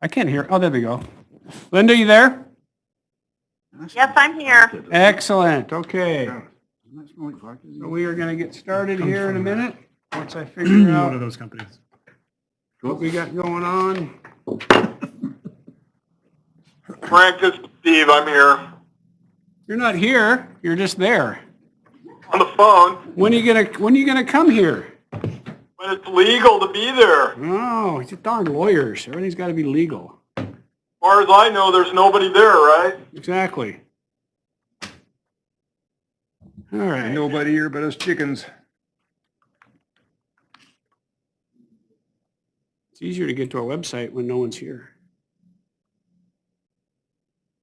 I can't hear. Oh, there we go. Linda, you there? Yes, I'm here. Excellent. Okay. So we are going to get started here in a minute. Once I figure One out of those companies. what we got going on. Frank, this is Steve. I'm here You're not here. You're just there. on the phone. When are you gonna come here? When it's legal to be there. As Oh, you darn lawyers. Everything's got to be legal. far as I know, there's nobody there, right? Exactly. All right. Nobody here but us chickens. It's easier to get to our website when no one's here.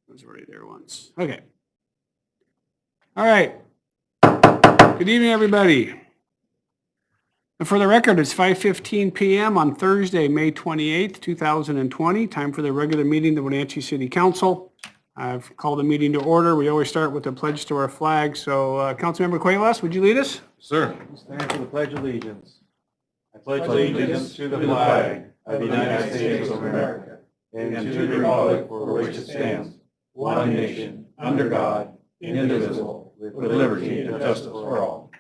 I was already there once. Okay. All right. Good evening, everybody. And for the record, it's 5:15 p.m. on Thursday, May 28th, 2020. Time for the regular meeting of the Wenatchee City Council. I've called the meeting to order. We always start with a pledge to our flag. So, Councilmember Cuevas, would you lead us? Sir. Stand for the Pledge of Allegiance. I pledge allegiance to the flag of the United States of America and to the republic for which it stands, one nation, under God, indivisible, with liberty and justice for all.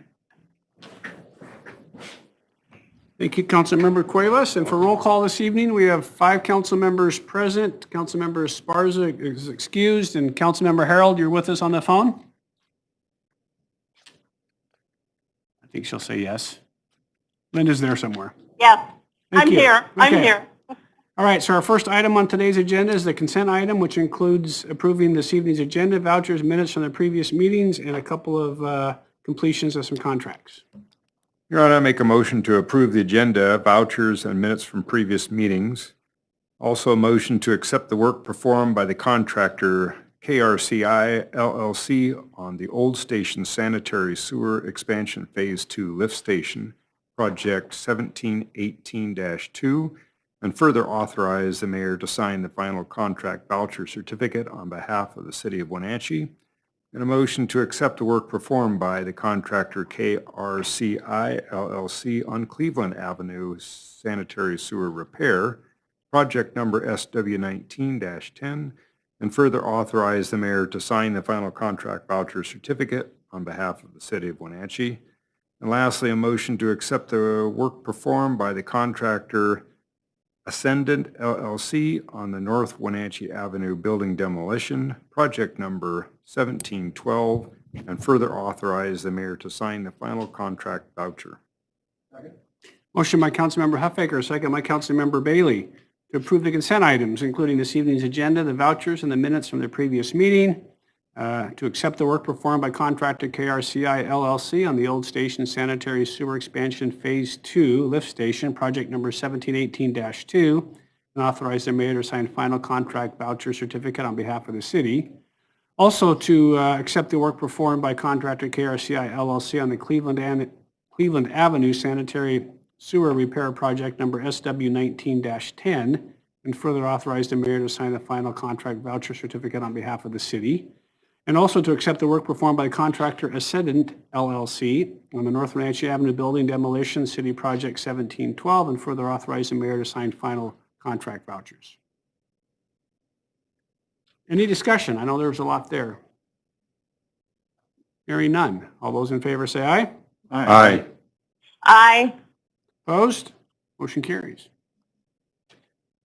Thank you, Councilmember Cuevas. And for roll call this evening, we have 5 council members present. Councilmember Esparza is excused, and Councilmember Harold, you're with us on the phone? I think she'll say yes. Linda's there somewhere. Yes, Thank I'm you. here. I'm Okay. here. All right, so our first item on today's agenda is the consent item, which includes approving this evening's agenda, vouchers, minutes from the previous meetings, and a couple of completions of some contracts. Your Honor, I make a motion to approve the agenda, vouchers, and minutes from previous meetings. Also a motion to accept the work performed by the contractor KRCI LLC on the Old Station Sanitary Sewer Expansion Phase 2 Lift Station, Project 1718-2, and further authorize the mayor to sign the final contract voucher certificate on behalf of the city of Wenatchee. And a motion to accept the work performed by the contractor KRCI LLC on Cleveland Avenue Sanitary Sewer Repair, project number SW19-10, and further authorize the mayor to sign the final contract voucher certificate on behalf of the city of Wenatchee. And lastly, a motion to accept the work performed by the contractor Ascendant LLC on the North Wenatchee Avenue building demolition, project number 1712, and further authorize the mayor to sign the final contract voucher. Motion by Councilmember Huffaker, second by Councilmember Bailey, to approve the consent items, including this evening's agenda, the vouchers, and the minutes from the previous meeting. To accept the work performed by contractor KRCI LLC on the Old Station Sanitary Sewer Expansion Phase 2 Lift Station, project number 1718-2, and authorize the mayor to sign final contract voucher certificate on behalf of the city. Also to accept the work performed by contractor KRCI LLC on the Cleveland Avenue Sanitary Sewer Repair Project number SW19-10, and further authorize the mayor to sign the final contract voucher certificate on behalf of the city. And also to accept the work performed by contractor Ascendant LLC on the North Wenatchee Avenue building demolition, City Project 1712, and further authorize the mayor to sign final contract vouchers. Any discussion? I know there was a lot there. Hearing none. All those in favor say aye. Aye. Aye. Opposed? Motion carries.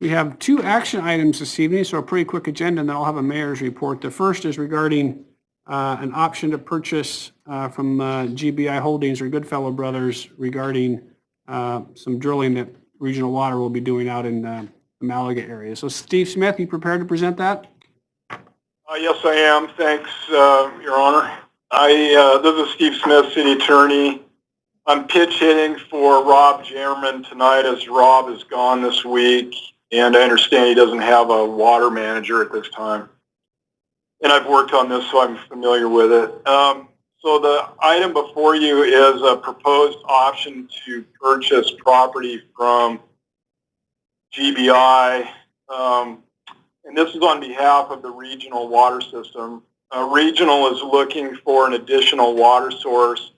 We have 2 action items this evening, so a pretty quick agenda, and then I'll have a mayor's report. The first is regarding an option to purchase from GBI Holdings or Goodfellow Brothers regarding some drilling that Regional Water will be doing out in the Malaga area. So Steve Smith, you prepared to present that? Yes, I am. Thanks, Your Honor. This is Steve Smith, City Attorney. I'm pitch hitting for Rob Jerman tonight as Rob is gone this week, and I understand he doesn't have a water manager at this time. And I've worked on this, so I'm familiar with it. So the item before you is a proposed option to purchase property from GBI. And this is on behalf of the regional water system. Regional is looking for an additional water source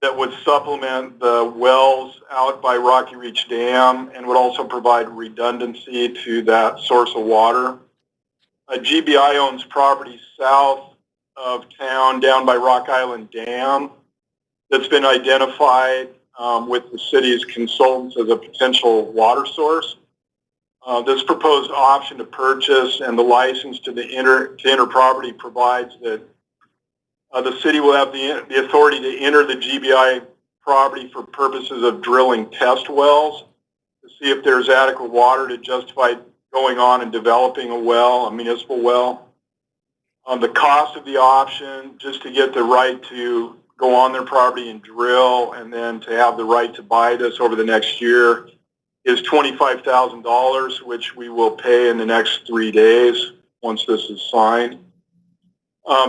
that would supplement the wells out by Rocky Reach Dam and would also provide redundancy to that source of water. GBI owns property south of town down by Rock Island Dam that's been identified with the city's consultants as a potential water source. This proposed option to purchase and the license to enter property provides that the city will have the authority to enter the GBI property for purposes of drilling test wells to see if there's adequate water to justify going on and developing a well, a municipal well. The cost of the option, just to get the right to go on their property and drill and then to have the right to buy this over the next year, is $25,000, which we will pay in the next 3 days once this is signed.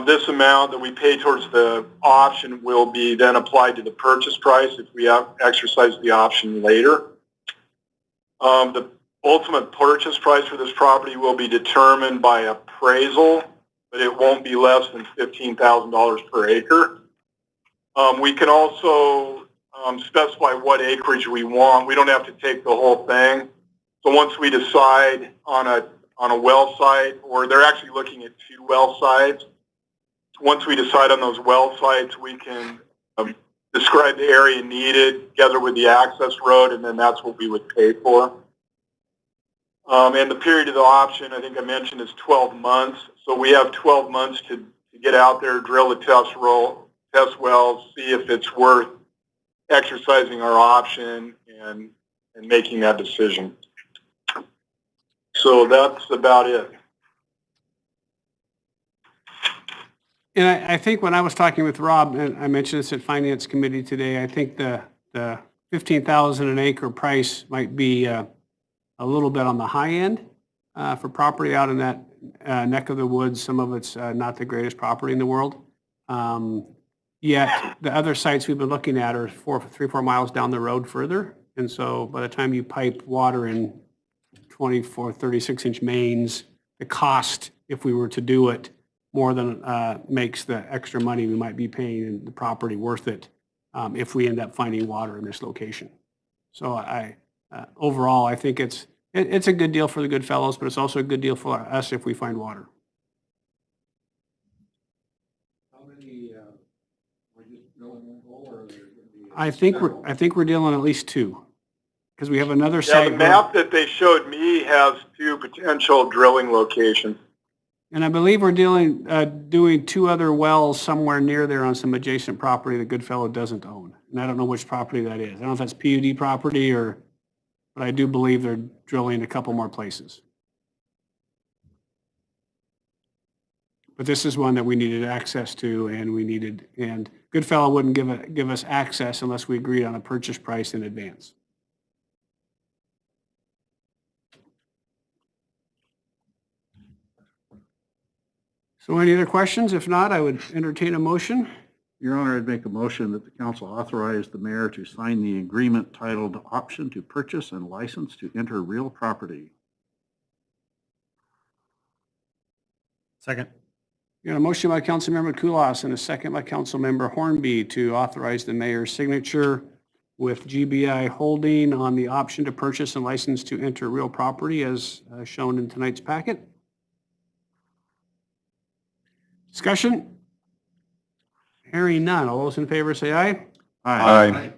This amount that we pay towards the option will be then applied to the purchase price if we exercise the option later. The ultimate purchase price for this property will be determined by appraisal, but it won't be less than $15,000 per acre. We can also specify what acreage we want. We don't have to take the whole thing. So once we decide on a well site, or they're actually looking at 2 well sites, once we decide on those well sites, we can describe the area needed together with the access road, and then that's what we would pay for. And the period of the option, I think I mentioned, is 12 months. So we have 12 months to get out there, drill the test wells, see if it's worth exercising our option and making that decision. So that's about it. And I think when I was talking with Rob, and I mentioned this at Finance Committee today, I think the $15,000 an acre price might be a little bit on the high end for property out in that neck of the woods. Some of it's not the greatest property in the world. Yet the other sites we've been looking at are 3-4 miles down the road further. And so by the time you pipe water in 24, 36-inch mains, the cost, if we were to do it, more than makes the extra money we might be paying in the property worth it if we end up finding water in this location. So overall, I think it's a good deal for the good fellows, but it's also a good deal for us if we find water. How many, we're just drilling one hole, or are there going to be? I think we're dealing at least 2, because we have another Yeah, site. the map that they showed me has 2 potential drilling locations. And I believe we're doing 2 other wells somewhere near there on some adjacent property that Goodfellow doesn't own. And I don't know which property that is. I don't know if that's PUD property but I do believe they're drilling a couple more places. But this is one that we needed access to, and Goodfellow wouldn't give us access unless we agreed on a purchase price in advance. So any other questions? If not, I would entertain a motion. Your Honor, I'd make a motion that the council authorize the mayor to sign the agreement titled Option to Purchase and License to Enter Real Property. Second. We got a motion by Councilmember Kulas and a second by Councilmember Hornby to authorize the mayor's signature with GBI Holding on the option to purchase and license to enter real property as shown in tonight's packet. Discussion? Hearing none. All those in favor say aye. Aye.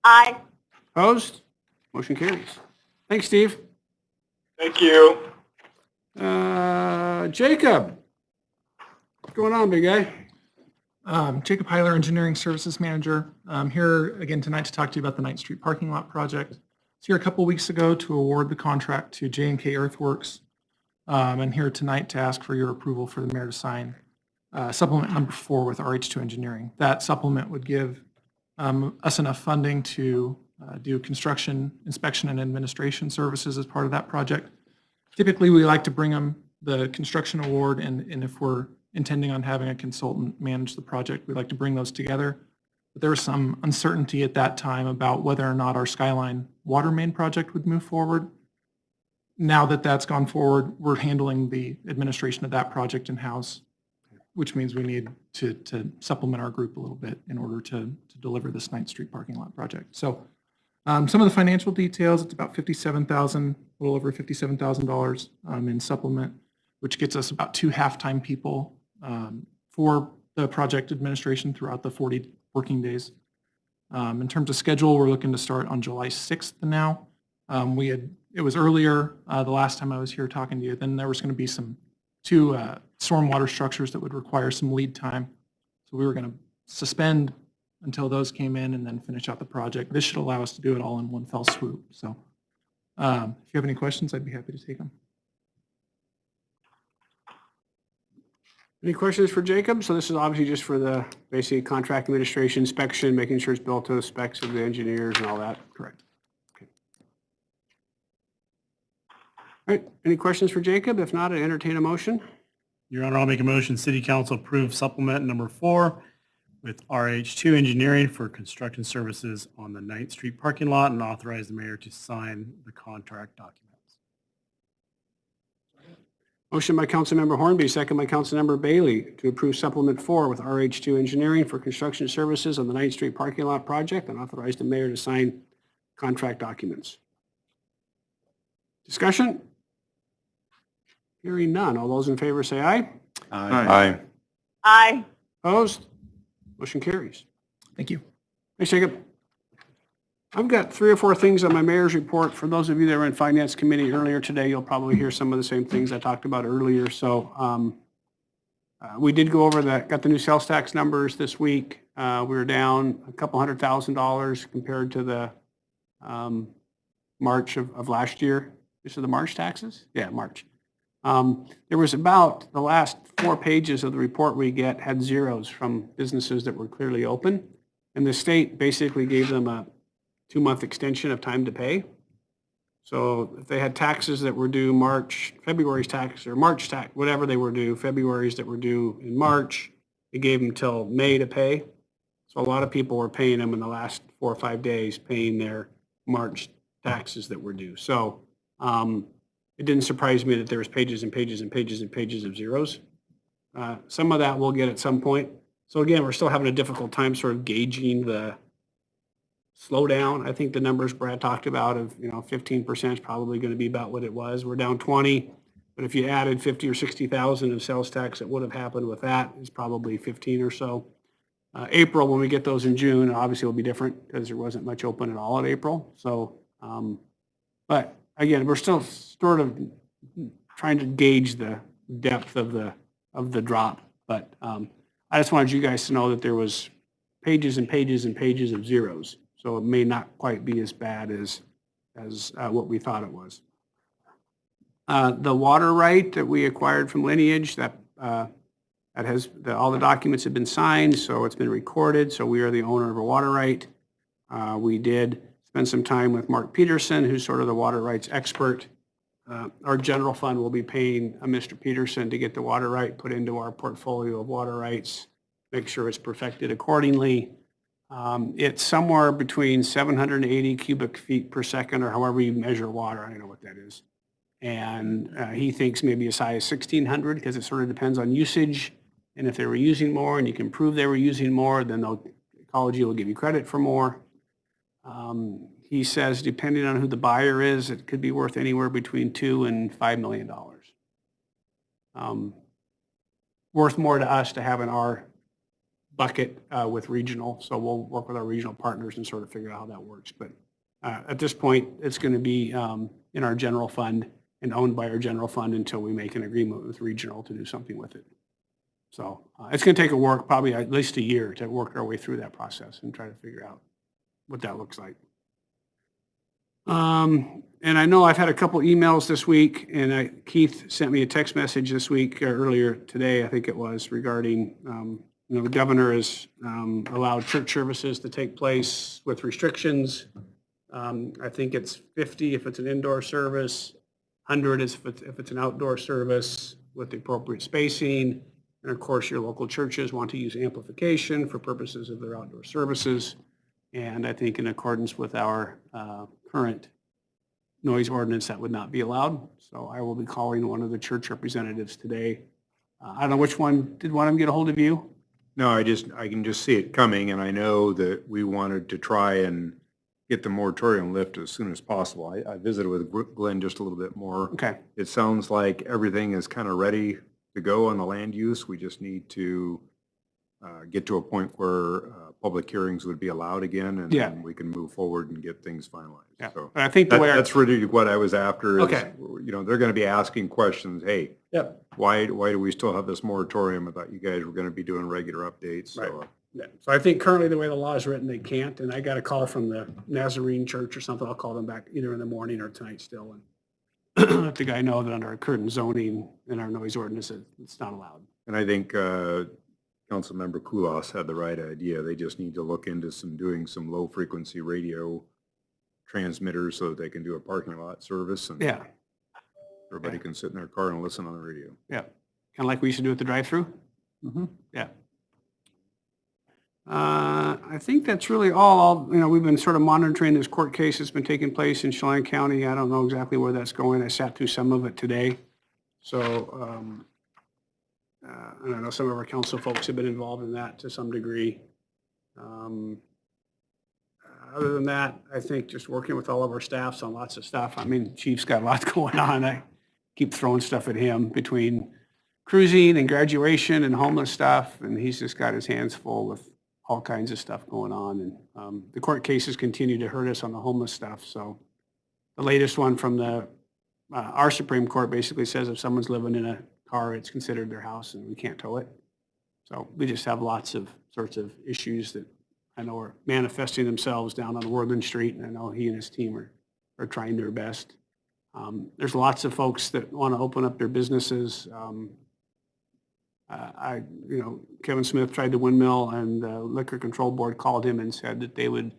Aye. Opposed? Motion carries. Thanks, Steve. Thank you. Jacob. What's going on, big guy? Jacob Heiler, Engineering Services Manager. I'm here again tonight to talk to you about the 9th Street Parking Lot Project. I was here a couple weeks ago to award the contract to J&K Earthworks. And here tonight to ask for your approval for the mayor to sign supplement number 4 with RH2 Engineering. That supplement would give us enough funding to do construction, inspection, and administration services as part of that project. Typically, we like to bring them the construction award, and if we're intending on having a consultant manage the project, we like to bring those together. But there was some uncertainty at that time about whether or not our Skyline water main project would move forward. Now that that's gone forward, we're handling the administration of that project in-house. which means we need to supplement our group a little bit in order to deliver this 9th Street parking lot project. So some of the financial details, it's about $57,000, a little over $57,000 in supplement, which gets us about 2 half-time people for the project administration throughout the 40 working days. In terms of schedule, we're looking to start on July 6th now. It was earlier the last time I was here talking to you, then there was going to be two stormwater structures that would require some lead time. So we were going to suspend until those came in and then finish out the project. This should allow us to do it all in one fell swoop. So if you have any questions, I'd be happy to take them. Any questions for Jacob? So this is obviously just for the basic contract administration inspection, making sure it's built to the specs of the engineers and all that. Correct. Okay. All right, any questions for Jacob? If not, I entertain a motion. Your Honor, I'll make a motion, City Council approve supplement number 4 with RH2 Engineering for construction services on the 9th Street parking lot and authorize the mayor to sign the contract documents. Motion by Councilmember Hornby, second by Councilmember Bailey to approve supplement 4 with RH2 Engineering for construction services on the 9th Street parking lot project and authorize the mayor to sign contract documents. Discussion? Hearing none. All those in favor say aye. Aye. Aye. Opposed? Motion carries. Thank you. Thanks, Jacob. I've got 3 or 4 things on my mayor's report. For those of you that were in Finance Committee earlier today, you'll probably hear some of the same things I talked about earlier. So we did go over got the new sales tax numbers this week. We were down a couple $100,000 compared to the March of last year. This is the March taxes? Yeah, March. There was about the last 4 pages of the report we get had zeros from businesses that were clearly open. And the state basically gave them a 2-month extension of time to pay. So if they had taxes that were due February's tax or March tax, whatever they were due, February's that were due in March, it gave them till May to pay. So a lot of people were paying them in the last 4 or 5 days, paying their March taxes that were due. So it didn't surprise me that there was pages and pages and pages and pages of zeros. Some of that we'll get at some point. So again, we're still having a difficult time sort of gauging the slowdown. I think the numbers Brad talked about of 15% is probably going to be about what it was. We're down 20, but if you added 50 or 60,000 of sales tax that would have happened with that is probably 15 or so. April, when we get those in June, obviously will be different because there wasn't much open at all in April. So, but again, we're still sort of trying to gauge the depth of the drop. But I just wanted you guys to know that there was pages and pages and pages of zeros. So it may not quite be as bad as what we thought it was. The water right that we acquired from Lineage, that has all the documents have been signed, so it's been recorded. So we are the owner of a water right. We did spend some time with Mark Peterson, who's sort of the water rights expert. Our general fund will be paying Mr. Peterson to get the water right put into our portfolio of water rights, make sure it's perfected accordingly. It's somewhere between 780 cubic feet per second, or however you measure water. I don't know what that is. And he thinks maybe as high as 1,600 because it sort of depends on usage. And if they were using more and you can prove they were using more, then ecology will give you credit for more. He says, depending on who the buyer is, it could be worth anywhere between $2 and $5 million. Worth more to us to have in our bucket with regional. So we'll work with our regional partners and sort of figure out how that works. But at this point, it's going to be in our general fund and owned by our general fund until we make an agreement with regional to do something with it. So it's going to take probably at least a year to work our way through that process and try to figure out what that looks like. And I know I've had a couple emails this week, and Keith sent me a text message this week, or earlier today, I think it was, regarding, the governor has allowed church services to take place with restrictions. I think it's 50 if it's an indoor service, 100 if it's an outdoor service with the appropriate spacing. And of course, your local churches want to use amplification for purposes of their outdoor services. And I think in accordance with our current noise ordinance, that would not be allowed. So I will be calling one of the church representatives today I don't know which one, did one of them get a hold of you? No, I can just see it coming, and I know that we wanted to try and get the moratorium lifted as soon as possible. I visited with Glenn just a little bit more. Okay, It sounds like everything is kind of ready to go on the land use. We just need to get to a point where public hearings would be allowed again, and Yeah. then we can move forward and get things finalized. yeah. So But I think the way, that's really what I was after is, Okay. they're going to be asking questions, hey, Yep. why do we still have this moratorium? I thought you guys were going to be doing regular updates. So Right. Yeah. So I think currently the way the law is written, they can't, and I got a call from the Nazarene Church or something. I'll call them back either in the morning or tonight still, and let the guy know that under our current zoning and our noise ordinance, it's not allowed. And I think Councilmember Kulas had the right idea. They just need to look into doing some low-frequency radio transmitters so that they can do a parking lot service, and Yeah, everybody can sit in their car and listen on the radio. yeah. Kind of like we used to do at the drive-through? Mhm. Yeah. I think that's really all. We've been sort of monitoring this court case that's been taking place in Chelan County. I don't know exactly where that's going. I sat through some of it today. So, and I know some of our council folks have been involved in that to some degree. Other than that, I think just working with all of our staffs on lots of stuff. I mean, Chief's got lots going on. I keep throwing stuff at him between cruising and graduation and homeless stuff, and he's just got his hands full with all kinds of stuff going on. And the court cases continue to hurt us on the homeless stuff. So the latest one from our Supreme Court basically says if someone's living in a car, it's considered their house and we can't tow it. So we just have lots of sorts of issues that I know are manifesting themselves down on Worthing Street, and I know he and his team are trying their best. There's lots of folks that want to open up their businesses. Kevin Smith tried the windmill, and the Liquor Control Board called him and said that they would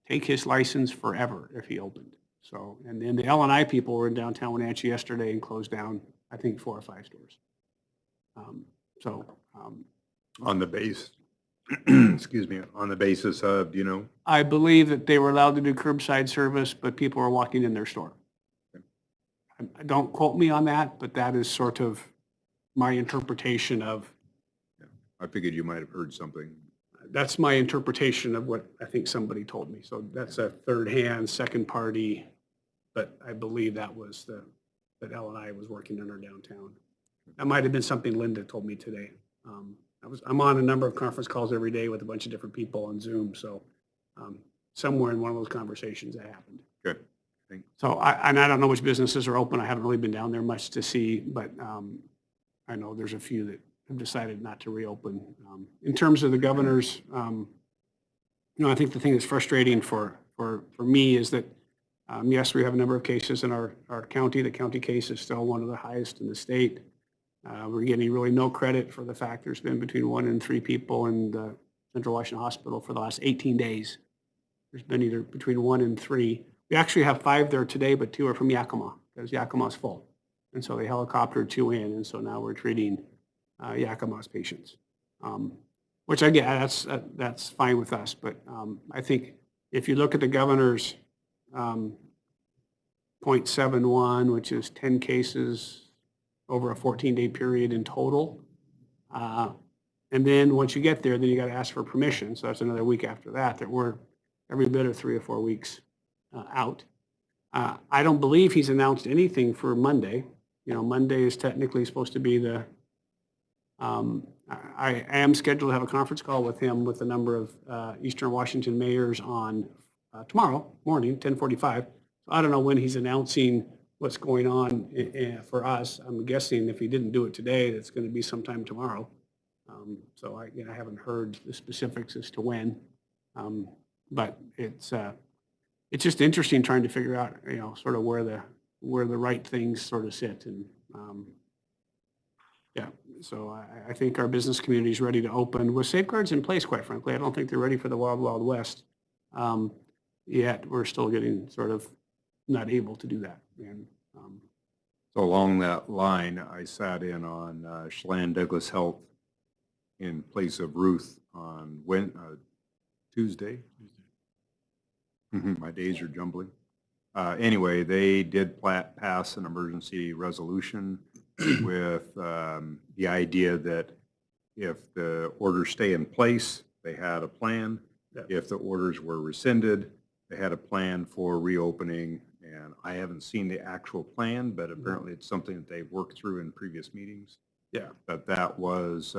take his license forever if he opened. So, and then the L&I people were in downtown Wenatchee yesterday and closed down, I think, 4 or 5 stores. On the base, excuse me, on the basis of, I believe that they were allowed to do curbside service, but people were walking in their store. Don't quote me on that, but that is sort of my interpretation of, I figured you might have heard something. that's my interpretation of what I think somebody told me. So that's a third hand, second party, but I believe that was that L&I was working under downtown. That might have been something Linda told me today. I'm on a number of conference calls every day with a bunch of different people on Zoom, so somewhere in one of those conversations that happened. Good. So I don't know which businesses are open. I haven't really been down there much to see, but I know there's a few that have decided not to reopen. In terms of the governor's, I think the thing that's frustrating for me is that, yes, we have a number of cases in our county. The county case is still one of the highest in the state. We're getting really no credit for the fact there's been between 1 and 3 people in the Central Washington Hospital for the last 18 days. There's been either between 1 and 3. We actually have 5 there today, but 2 are from Yakima because Yakima's full. And so they helicoptered 2 in, and so now we're treating Yakima's patients, which I get, that's fine with us. But I think if you look at the governor's 0.71, which is 10 cases over a 14-day period in total. And then once you get there, then you got to ask for permission. So that's another week after that we're every bit of 3 or 4 weeks out. I don't believe he's announced anything for Monday. Monday is technically supposed to be the, I am scheduled to have a conference call with him with a number of Eastern Washington mayors on tomorrow morning, 10:45. So I don't know when he's announcing what's going on for us. I'm guessing if he didn't do it today, it's going to be sometime tomorrow. So I haven't heard the specifics as to when, but it's just interesting trying to figure out, sort of where the right things sort of sit. And so I think our business community is ready to open with safeguards in place, quite frankly. I don't think they're ready for the wild, wild west. Yet we're still getting sort of not able to do that. And So along that line, I sat in on Chelan Douglas Health in place of Ruth on Tuesday. My days are jumbling. Anyway, they did pass an emergency resolution with the idea that if the orders stay in place, they had a plan. Yeah. If the orders were rescinded, they had a plan for reopening. And I haven't seen the actual plan, but apparently it's something that they've worked through in previous meetings. Yeah. But that was,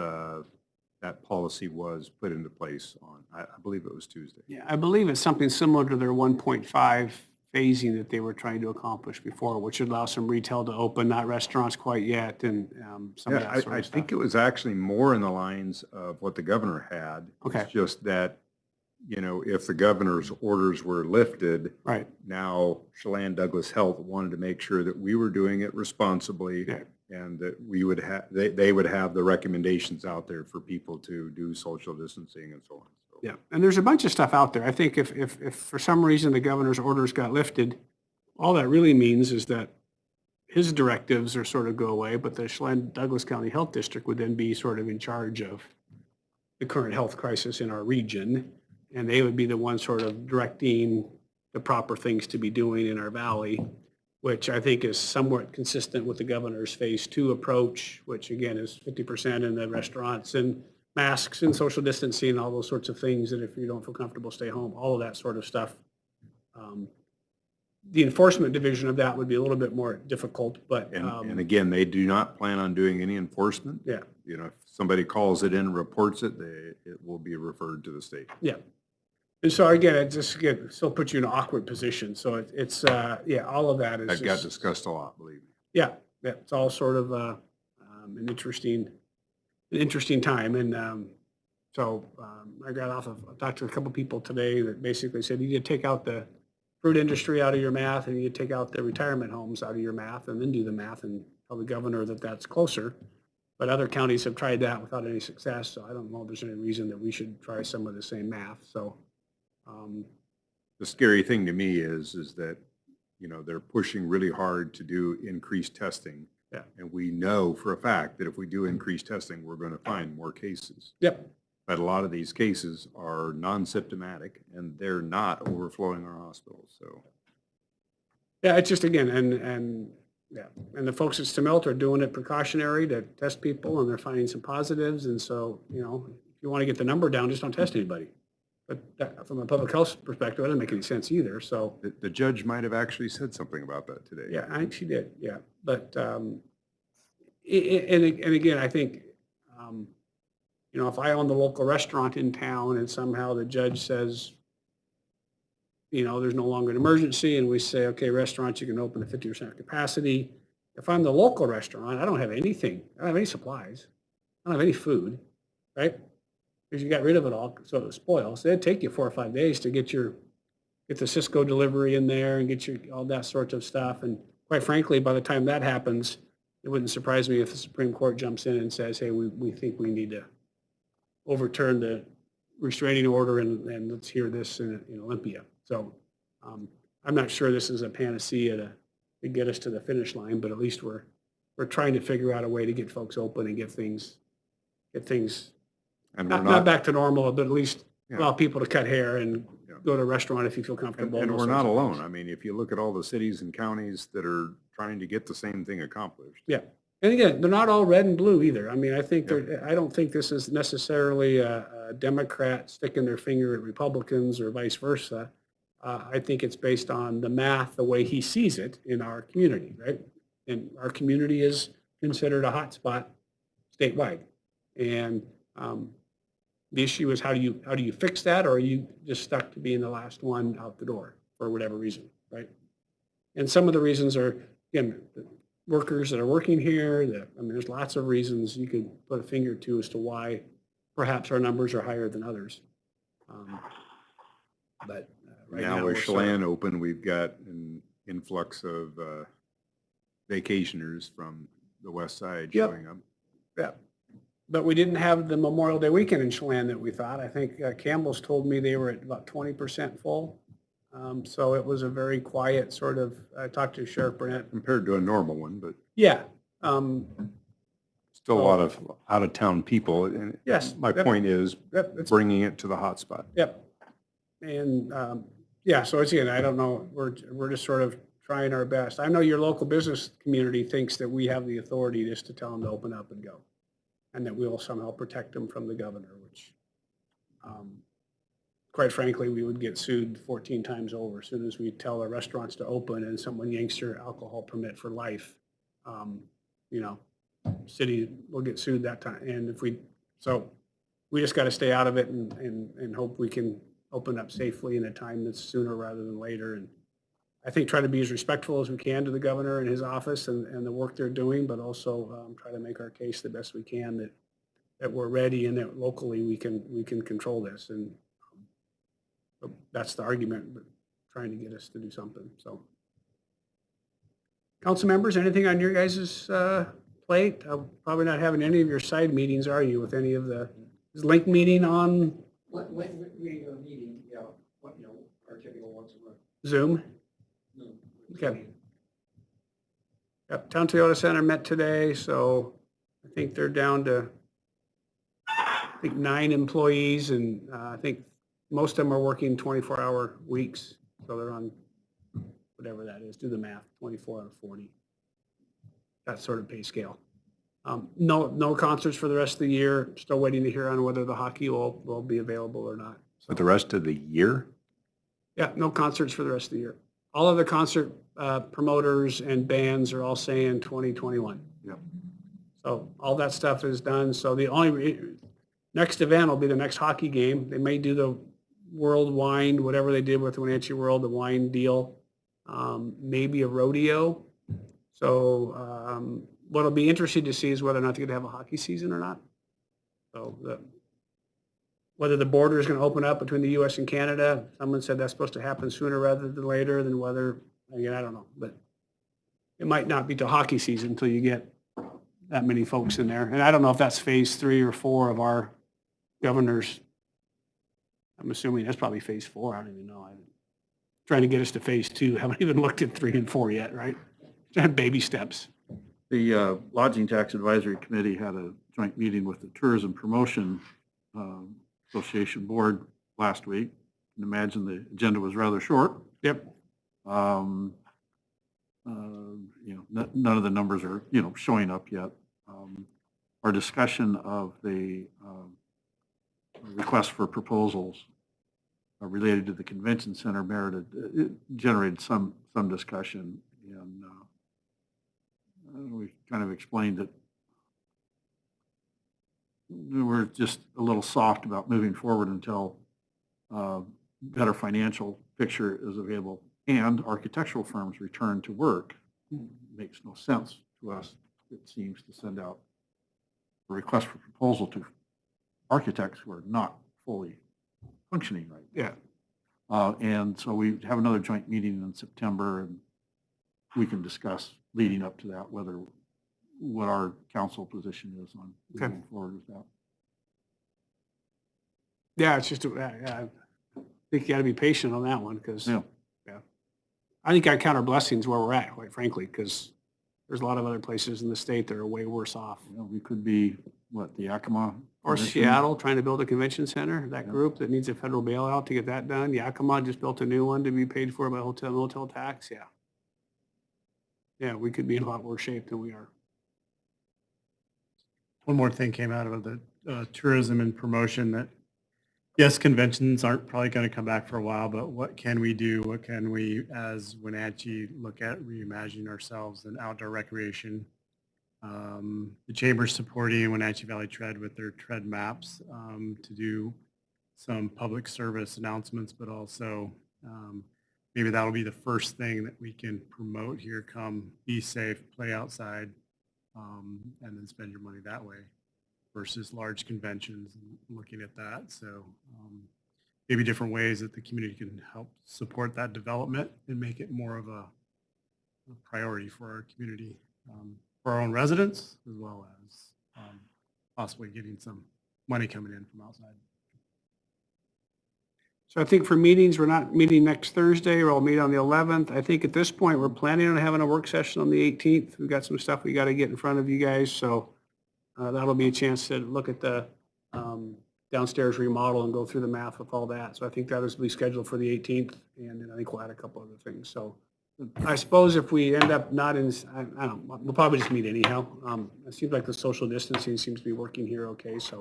that policy was put into place on, I believe it was Tuesday. Yeah, I believe it's something similar to their 1.5 phasing that they were trying to accomplish before, which would allow some retail to open, not restaurants quite yet, and some of Yeah, that sort I of stuff. think it was actually more in the lines of what the governor had. Okay. It's just that, if the governor's orders were lifted, Right. now Chelan Douglas Health wanted to make sure that we were doing it responsibly Yeah. and that we would have, they would have the recommendations out there for people to do social distancing and so on. So, Yeah, and there's a bunch of stuff out there. I think if for some reason the governor's orders got lifted, all that really means is that his directives are sort of go away, but the Chelan Douglas County Health District would then be sort of in charge of the current health crisis in our region. And they would be the ones sort of directing the proper things to be doing in our valley, which I think is somewhat consistent with the governor's phase 2 approach, which again is 50% in the restaurants and masks and social distancing, all those sorts of things that if you don't feel comfortable, stay home, all of that sort of stuff. The enforcement division of that would be a little bit more difficult, but. And again, they do not plan on doing any enforcement. Yeah. If somebody calls it in and reports it, it will be referred to the state. Yeah. And so again, it just still puts you in an awkward position. So it's yeah, all of that is. That got just- discussed a lot, believe me. Yeah, it's all sort of an interesting time. And so I talked to a couple people today that basically said you need to take out the fruit industry out of your math and you need to take out the retirement homes out of your math and then do the math and tell the governor that that's closer. But other counties have tried that without any success. So I don't know if there's any reason that we should try some of the same math. So The scary thing to me is that, they're pushing really hard to do increased testing. Yeah. And we know for a fact that if we do increased testing, we're going to find more cases. yep. But a lot of these cases are non-symptomatic and they're not overflowing our hospitals, so. Yeah, it's just again, and yeah, and the folks at Stemilt are doing it precautionary to test people and they're finding some positives. And so, if you want to get the number down, just don't test anybody. But that, from a public health perspective, it doesn't make any sense either. So, The judge might have actually said something about that today. yeah, I think she did. Yeah. But, and again, I think, if I own the local restaurant in town and somehow the judge says, there's no longer an emergency and we say, okay, restaurants, you can open at 50% capacity. If I'm the local restaurant, I don't have anything. I don't have any supplies. I don't have any food, right? Because you got rid of it all, so it spoils. So it'd take you 4 or 5 days to get the Cisco delivery in there and get all that sort of stuff. And quite frankly, by the time that happens, it wouldn't surprise me if the Supreme Court jumps in and says, hey, we think we need to overturn the restraining order and let's hear this in Olympia. So I'm not sure this is a panacea to get us to the finish line, but at least we're trying to figure out a way to get folks open and get things And we're not back to normal, but at least Yeah. allow people to cut hair and Yeah. go to a restaurant if you feel comfortable. and those we're sorts not of alone. things. I mean, if you look at all the cities and counties that are trying to get the same thing accomplished. Yeah. And again, they're not all red and blue either. I mean, I don't think this is necessarily a Democrat sticking their finger at Republicans or vice versa. I think it's based on the math, the way he sees it in our community, right? And our community is considered a hot spot statewide. And the issue is how do you fix that, or are you just stuck to being the last one out the door for whatever reason, right? And some of the reasons are, again, workers that are working here, there's lots of reasons you could put a finger to as to why perhaps our numbers are higher than others. But right now, Now with we're sort of- Chelan open, we've got an influx of vacationers from the west side Yep. showing up. Yeah. But we didn't have the Memorial Day weekend in Chelan that we thought. I think Campbell's told me they were at about 20% full. So it was a very quiet sort of, I talked to Sheriff Burnett. Compared to a normal one, but Yeah. still a lot of out-of-town people. And Yes. my Yep. point is Yep, it's- bringing it to the hot spot. Yep. And, yeah, so it's, again, I don't know, we're just sort of trying our best. I know your local business community thinks that we have the authority just to tell them to open up and go, and that we'll somehow protect them from the governor, which, quite frankly, we would get sued 14 times over as soon as we tell our restaurants to open and someone yanks their alcohol permit for life. You know, city will get sued that time. And so we just got to stay out of it and hope we can open up safely in a time that's sooner rather than later. And I think try to be as respectful as we can to the governor and his office and the work they're doing, but also try to make our case the best we can that we're ready and that locally we can control this. And that's the argument, but trying to get us to do something. So, council members, anything on your guys' plate? Probably not having any of your side meetings, are you, with any of is link meeting on We are meeting, yeah, our typical once a month. Zoom? No. Okay. Yep, Town Toyota Center met today, so I think they're down to, 9 employees, and I think most of them are working 24-hour weeks, so they're on whatever that is, do the math, 24 out of 40. That sort of pay scale. No concerts for the rest of the year. Still waiting to hear on whether the hockey will be available or not. For the rest of the year? Yeah, no concerts for the rest of the year. All of the concert promoters and bands are all saying 2021. Yep. So all that stuff is done. So the only next event will be the next hockey game. They may do the World Wine, whatever they did with Wenatchee World, the wine deal, maybe a rodeo. So what'll be interesting to see is whether or not they're going to have a hockey season or not. So whether the border is going to open up between the U.S. and Canada. Someone said that's supposed to happen sooner rather than later, than whether, again, I don't know. But it might not be to hockey season until you get that many folks in there. And I don't know if that's phase 3 or 4 of our governor's. I'm assuming that's probably phase 4. I don't even know. I'm trying to get us to phase 2. Haven't even looked at 3 and 4 yet, right? Just baby steps. The Lodging Tax Advisory Committee had a joint meeting with the Tourism Promotion Association Board last week. You can imagine the agenda was rather short. Yep. None of the numbers are, showing up yet. Our discussion of the request for proposals related to the convention center generated some discussion, and we kind of explained that we're just a little soft about moving forward until better financial picture is available and architectural firms return to work. It makes no sense to us, it seems, to send out a request for proposal to architects who are not fully functioning right now. Yeah. And so we have another joint meeting in September, and we can discuss leading up to that what our council position is on moving forward with that. Yeah, it's just, I think you got to be patient on that one because, Yeah. I think I count our blessings where we're at, quite frankly, because there's a lot of other places in the state that are way worse off. We could be, the Yakima? Or Convention? Seattle, trying to build a convention center, that Yeah. group that needs a federal bailout to get that done. Yakima just built a new one to be paid for by hotel tax, yeah. Yeah, we could be in a lot worse shape than we are. One more thing came out of the tourism and promotion that, yes, conventions aren't probably going to come back for a while, but what can we do? What can we, as Wenatchee, look at reimagining ourselves in outdoor recreation? The chamber's supporting Wenatchee Valley Tread with their tread maps to do some public service announcements, but also maybe that'll be the first thing that we can promote here. Come be safe, play outside, and then spend your money that way versus large conventions and looking at that. So maybe different ways that the community can help support that development and make it more of a priority for our community, for our own residents, as well as possibly getting some money coming in from outside. So I think for meetings, we're not meeting next Thursday, we'll meet on the 11th. I think at this point, we're planning on having a work session on the 18th. We've got some stuff we got to get in front of you guys, so that'll be a chance to look at the downstairs remodel and go through the math with all that. So I think that is be scheduled for the 18th, and then I think we'll add a couple other things. So I suppose if we end up not in, I don't know, we'll probably just meet anyhow. It seems like the social distancing seems to be working here okay, so.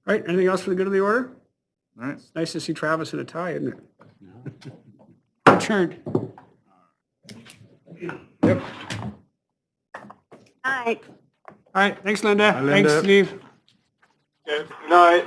All right, anything else for the good of the order? All right. It's nice to see Travis in a tie, isn't it? Adjourned. Yep. Aye. All right, thanks, Linda. Linda. Thanks, Steve. Okay, good night.